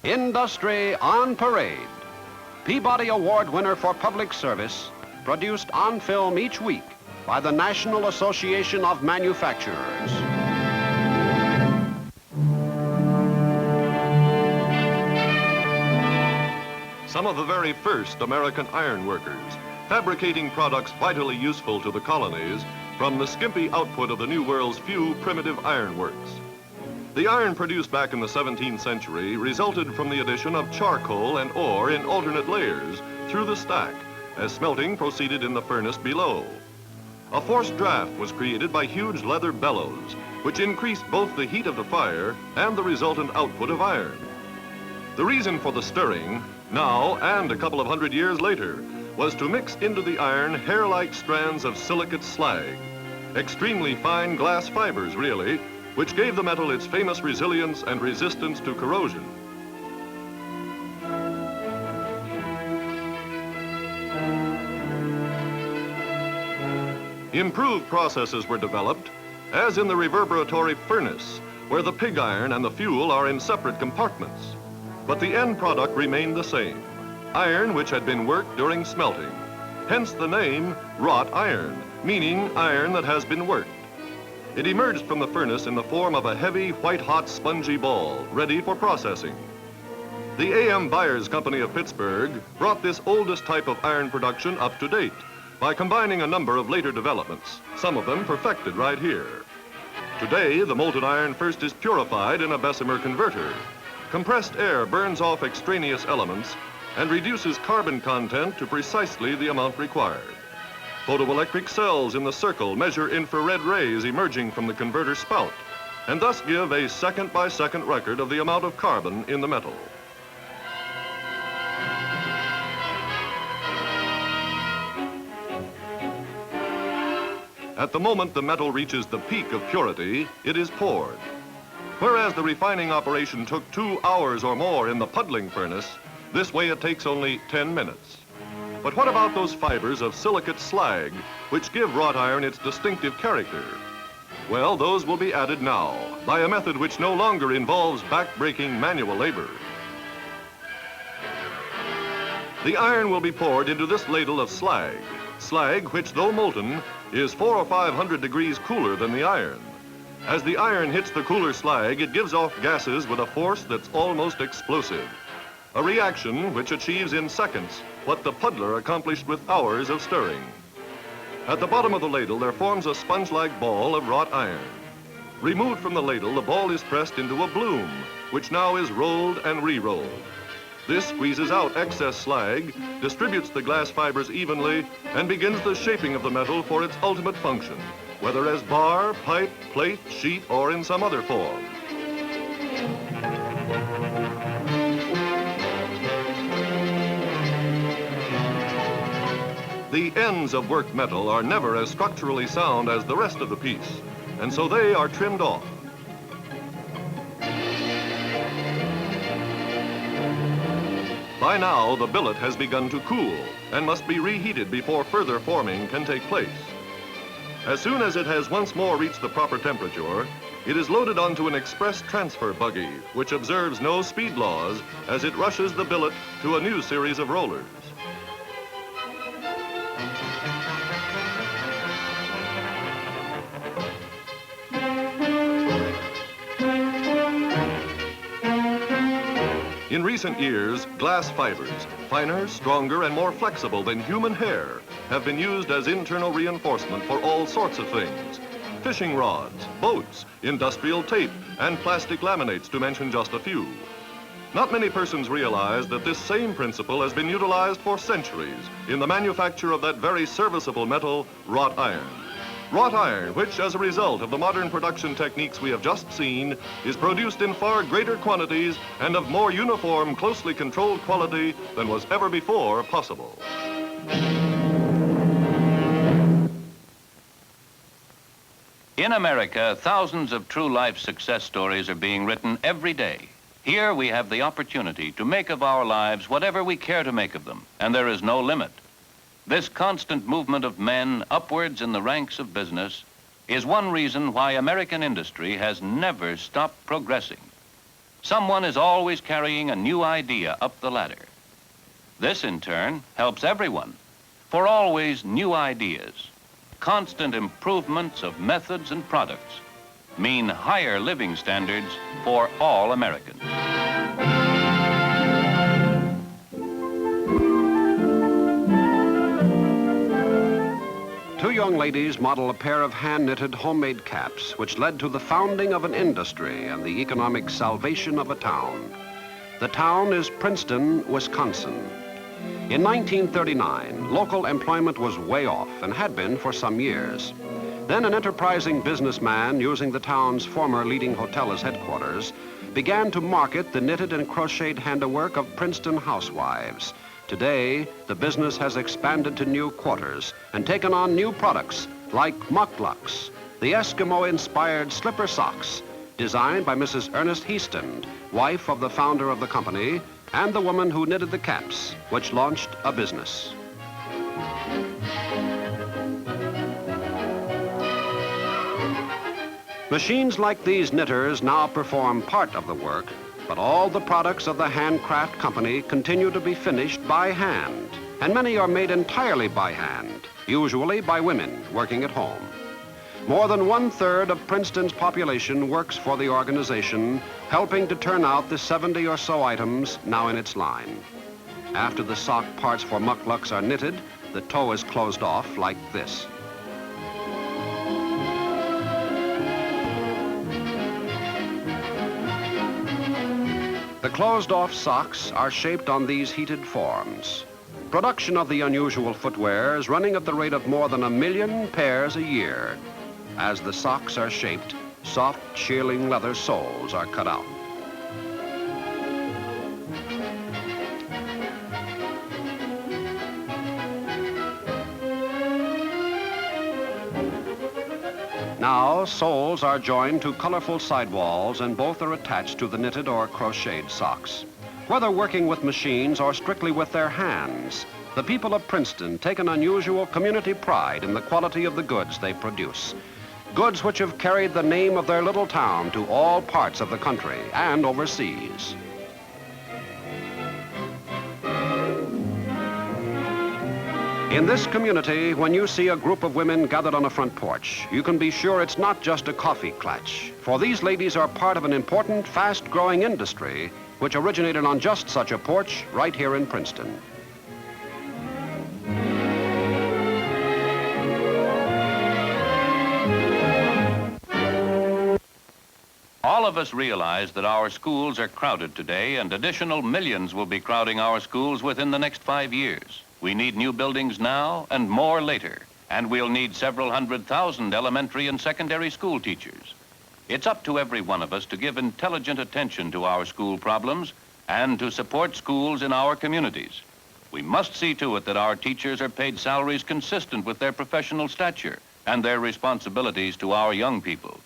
Industry on Parade. Peabody Award winner for public service, produced on film each week by the National Association of Manufacturers. Some of the very first American iron workers, fabricating products vitally useful to the colonies from the skimpy output of the New World's few primitive iron works. The iron produced back in the 17th century resulted from the addition of charcoal and ore in alternate layers through the stack, as smelting proceeded in the furnace below. A forced draft was created by huge leather bellows, which increased both the heat of the fire and the resultant output of iron. The reason for the stirring, now and a couple of hundred years later, was to mix into the iron hair-like strands of silicate slag, extremely fine glass fibers, really, which gave the metal its famous resilience and resistance to corrosion. Improved processes were developed, as in the reverberatory furnace, where the pig iron and the fuel are in separate compartments. But the end product remained the same, iron which had been worked during smelting. Hence the name wrought iron, meaning iron that has been worked. It emerged from the furnace in the form of a heavy, white-hot, spongy ball, ready for processing. The A.M. Byers Company of Pittsburgh brought this oldest type of iron production up to date by combining a number of later developments, some of them perfected right here. Today, the molten iron first is purified in a Bessemer converter. Compressed air burns off extraneous elements and reduces carbon content to precisely the amount required. Photoelectric cells in the circle measure infrared rays emerging from the converter spout and thus give a second-by-second record of the amount of carbon in the metal. At the moment the metal reaches the peak of purity, it is poured. Whereas the refining operation took 2 hours or more in the puddling furnace, this way it takes only 10 minutes. But what about those fibers of silicate slag, which give wrought iron its distinctive character? Well, those will be added now, by a method which no longer involves back-breaking manual labor. The iron will be poured into this ladle of slag, which, though molten, is 400 or 500 degrees cooler than the iron. As the iron hits the cooler slag, it gives off gases with a force that's almost explosive. A reaction which achieves in seconds what the puddler accomplished with hours of stirring. At the bottom of the ladle, there forms a sponge-like ball of wrought iron. Removed from the ladle, the ball is pressed into a bloom, which now is rolled and re-rolled. This squeezes out excess slag, distributes the glass fibers evenly, and begins the shaping of the metal for its ultimate function, whether as bar, pipe, plate, sheet, or in some other form. The ends of worked metal are never as structurally sound as the rest of the piece, and so they are trimmed off. By now, the billet has begun to cool and must be reheated before further forming can take place. As soon as it has once more reached the proper temperature, it is loaded onto an express transfer buggy, which observes no speed laws as it rushes the billet to a new series of rollers. In recent years, glass fibers, finer, stronger, and more flexible than human hair, have been used as internal reinforcement for all sorts of things. Fishing rods, boats, industrial tape, and plastic laminates, to mention just a few. Not many persons realize that this same principle has been utilized for centuries in the manufacture of that very serviceable metal, wrought iron. Wrought iron, which, as a result of the modern production techniques we have just seen, is produced in far greater quantities and of more uniform, closely controlled quality than was ever before possible. In America, thousands of true life success stories are being written every day. Here we have the opportunity to make of our lives whatever we care to make of them, and there is no limit. This constant movement of men upwards in the ranks of business is one reason why American industry has never stopped progressing. Someone is always carrying a new idea up the ladder. This, in turn, helps everyone, for always new ideas, constant improvements of methods and products mean higher living standards for all Americans. Two young ladies model a pair of hand-knitted homemade caps, which led to the founding of an industry and the economic salvation of a town. The town is Princeton, Wisconsin. In 1939, local employment was way off and had been for some years. Then an enterprising businessman, using the town's former leading hotel as headquarters, began to market the knitted and crocheted handiwork of Princeton housewives. Today, the business has expanded to new quarters and taken on new products like Muk-luks, the Eskimo-inspired slipper socks, designed by Mrs. Ernest Heaston, wife of the founder of the company, and the woman who knitted the caps, which launched a business. Machines like these knitters now perform part of the work, but all the products of the Handcraft Company continue to be finished by hand, and many are made entirely by hand, usually by women working at home. More than 1/3 of Princeton's population works for the organization, helping to turn out the 70 or so items now in its line. After the sock parts for Muk-luks are knitted, the toe is closed off like this. The closed-off socks are shaped on these heated forms. Production of the unusual footwear is running at the rate of more than 1 million pairs a year. As the socks are shaped, soft, shearling leather soles are cut out. Now, soles are joined to colorful sidewalls, and both are attached to the knitted or crocheted socks. Whether working with machines or strictly with their hands, the people of Princeton take an unusual community pride in the quality of the goods they produce. Goods which have carried the name of their little town to all parts of the country and overseas. In this community, when you see a group of women gathered on a front porch, you can be sure it's not just a coffee klatch, for these ladies are part of an important, fast-growing industry which originated on just such a porch right here in Princeton. All of us realize that our schools are crowded today, and additional millions will be crowding our schools within the next 5 years. We need new buildings now and more later, and we'll need several 100,000 elementary and secondary school teachers. It's up to every one of us to give intelligent attention to our school problems and to support schools in our communities. We must see to it that our teachers are paid salaries consistent with their professional stature and their responsibilities to our young people.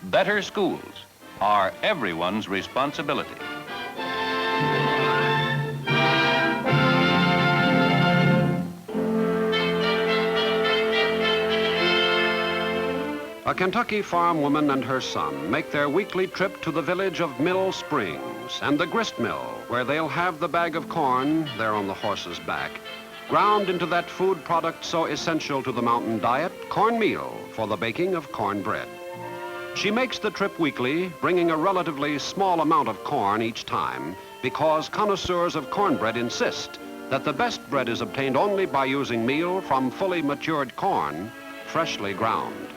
Better schools are everyone's responsibility. A Kentucky farm woman and her son make their weekly trip to the village of Mill Springs and the grist mill, where they'll have the bag of corn, there on the horse's back, ground into that food product so essential to the mountain diet, cornmeal, for the baking of cornbread. She makes the trip weekly, bringing a relatively small amount of corn each time, because connoisseurs of cornbread insist that the best bread is obtained only by using meal from fully matured corn, freshly ground.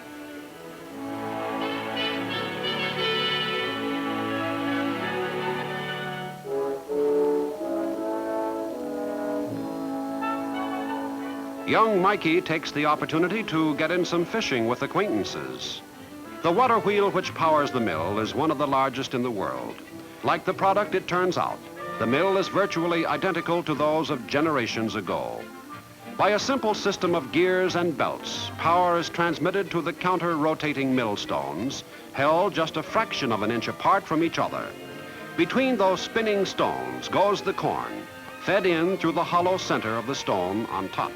Young Mikey takes the opportunity to get in some fishing with acquaintances. The water wheel which powers the mill is one of the largest in the world. Like the product, it turns out, the mill is virtually identical to those of generations ago. By a simple system of gears and belts, power is transmitted to the counter-rotating millstones, held just a fraction of an inch apart from each other. Between those spinning stones goes the corn, fed in through the hollow center of the stone on top.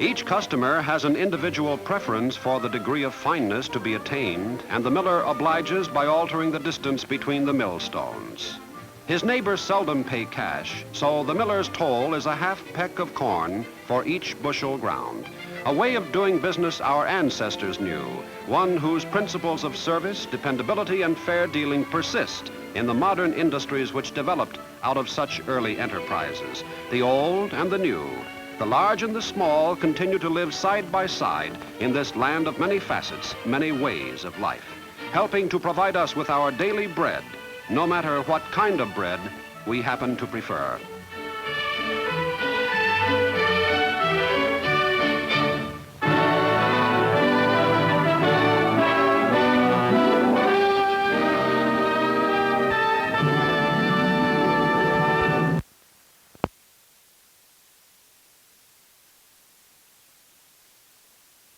Each customer has an individual preference for the degree of fineness to be attained, and the miller obliges by altering the distance between the millstones. His neighbors seldom pay cash, so the miller's toll is a half peck of corn for each bushel ground. A way of doing business our ancestors knew, one whose principles of service, dependability, and fair dealing persist in the modern industries which developed out of such early enterprises. The old and the new, the large and the small continue to live side by side in this land of many facets, many ways of life, helping to provide us with our daily bread, no matter what kind of bread we happen to prefer.